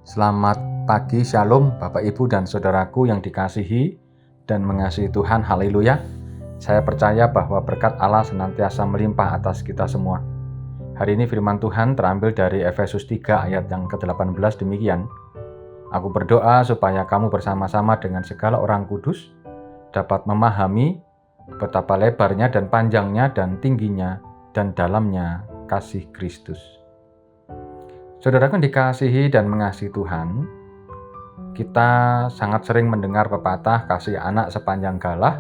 Selamat pagi, Shalom Bapak Ibu dan Saudaraku yang dikasihi dan mengasihi Tuhan, haleluya. Saya percaya bahwa berkat Allah senantiasa melimpah atas kita semua. Hari ini firman Tuhan terambil dari Efesus 3 ayat yang ke-18 demikian. Aku berdoa supaya kamu bersama-sama dengan segala orang kudus dapat memahami betapa lebarnya dan panjangnya dan tingginya dan dalamnya kasih Kristus. Saudaraku dikasihi dan mengasihi Tuhan, kita sangat sering mendengar pepatah kasih anak sepanjang galah,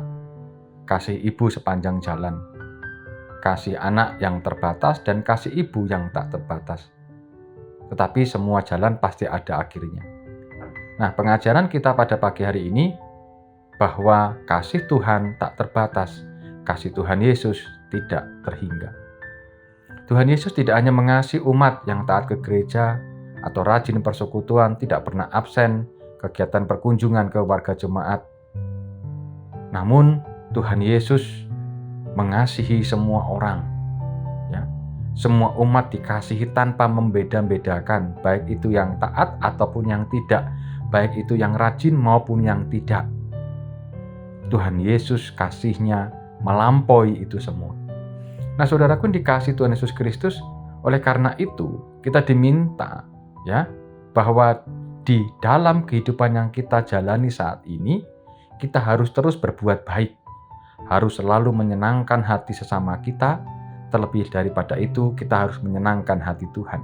kasih ibu sepanjang jalan. Kasih anak yang terbatas dan kasih ibu yang tak terbatas. Tetapi semua jalan pasti ada akhirnya. Nah, pengajaran kita pada pagi hari ini bahwa kasih Tuhan tak terbatas, kasih Tuhan Yesus tidak terhingga. Tuhan Yesus tidak hanya mengasihi umat yang taat ke gereja atau rajin persekutuan, tidak pernah absen kegiatan perkunjungan ke warga jemaat. Namun Tuhan Yesus mengasihi semua orang. Ya. Semua umat dikasihi tanpa membeda-bedakan, baik itu yang taat ataupun yang tidak, baik itu yang rajin maupun yang tidak. Tuhan Yesus kasihnya melampaui itu semua. Nah, saudaraku dikasihi Tuhan Yesus Kristus, oleh karena itu kita diminta ya bahwa di dalam kehidupan yang kita jalani saat ini kita harus terus berbuat baik, harus selalu menyenangkan hati sesama kita, terlebih daripada itu kita harus menyenangkan hati Tuhan.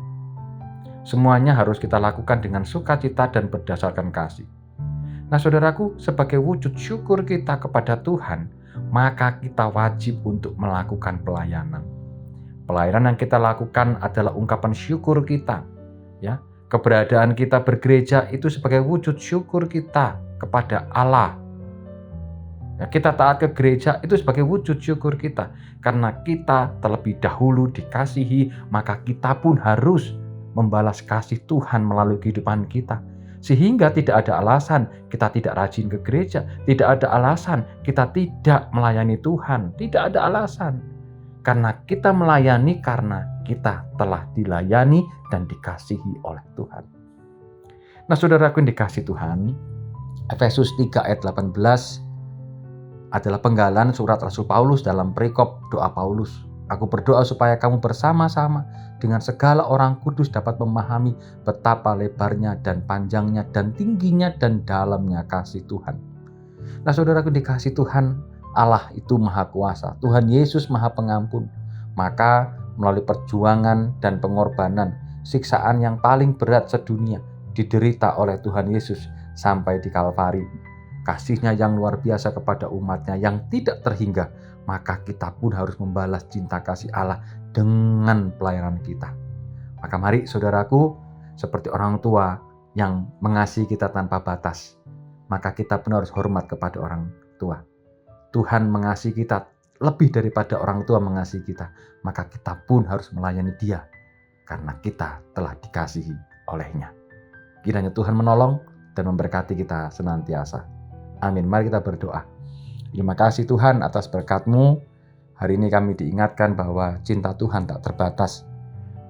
Semuanya harus kita lakukan dengan sukacita dan berdasarkan kasih. Nah, saudaraku, sebagai wujud syukur kita kepada Tuhan, maka kita wajib untuk melakukan pelayanan. Pelayanan yang kita lakukan adalah ungkapan syukur kita. Ya, keberadaan kita bergereja itu sebagai wujud syukur kita kepada Allah. Ya, kita taat ke gereja itu sebagai wujud syukur kita. Karena kita terlebih dahulu dikasihi, maka kita pun harus membalas kasih Tuhan melalui kehidupan kita. Sehingga tidak ada alasan kita tidak rajin ke gereja, tidak ada alasan kita tidak melayani Tuhan, tidak ada alasan. Karena kita melayani karena kita telah dilayani dan dikasihi oleh Tuhan. Nah, saudaraku yang dikasihi Tuhan, Efesus 3 ayat 18 adalah penggalan surat Rasul Paulus dalam perikop doa Paulus. Aku berdoa supaya kamu bersama-sama dengan segala orang kudus dapat memahami betapa lebarnya dan panjangnya dan tingginya dan dalamnya kasih Tuhan. Nah, saudaraku dikasih Tuhan, Allah itu maha kuasa, Tuhan Yesus maha pengampun. Maka melalui perjuangan dan pengorbanan, siksaan yang paling berat sedunia diderita oleh Tuhan Yesus sampai di Kalvari. Kasihnya yang luar biasa kepada umatnya yang tidak terhingga, maka kita pun harus membalas cinta kasih Allah dengan pelayanan kita. Maka mari saudaraku, seperti orang tua yang mengasihi kita tanpa batas, maka kita pun harus hormat kepada orang tua. Tuhan mengasihi kita lebih daripada orang tua mengasihi kita, maka kita pun harus melayani Dia karena kita telah dikasihi olehnya. Kiranya Tuhan menolong dan memberkati kita senantiasa. Amin. Mari kita berdoa. Terima kasih Tuhan atas berkat-Mu. Hari ini kami diingatkan bahwa cinta Tuhan tak terbatas.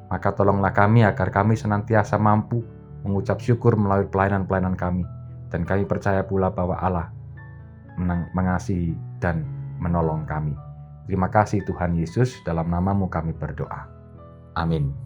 Maka tolonglah kami agar kami senantiasa mampu mengucap syukur melalui pelayanan-pelayanan kami. Dan kami percaya pula bahwa Allah mengasihi dan menolong kami. Terima kasih Tuhan Yesus, dalam nama-Mu kami berdoa. Amin.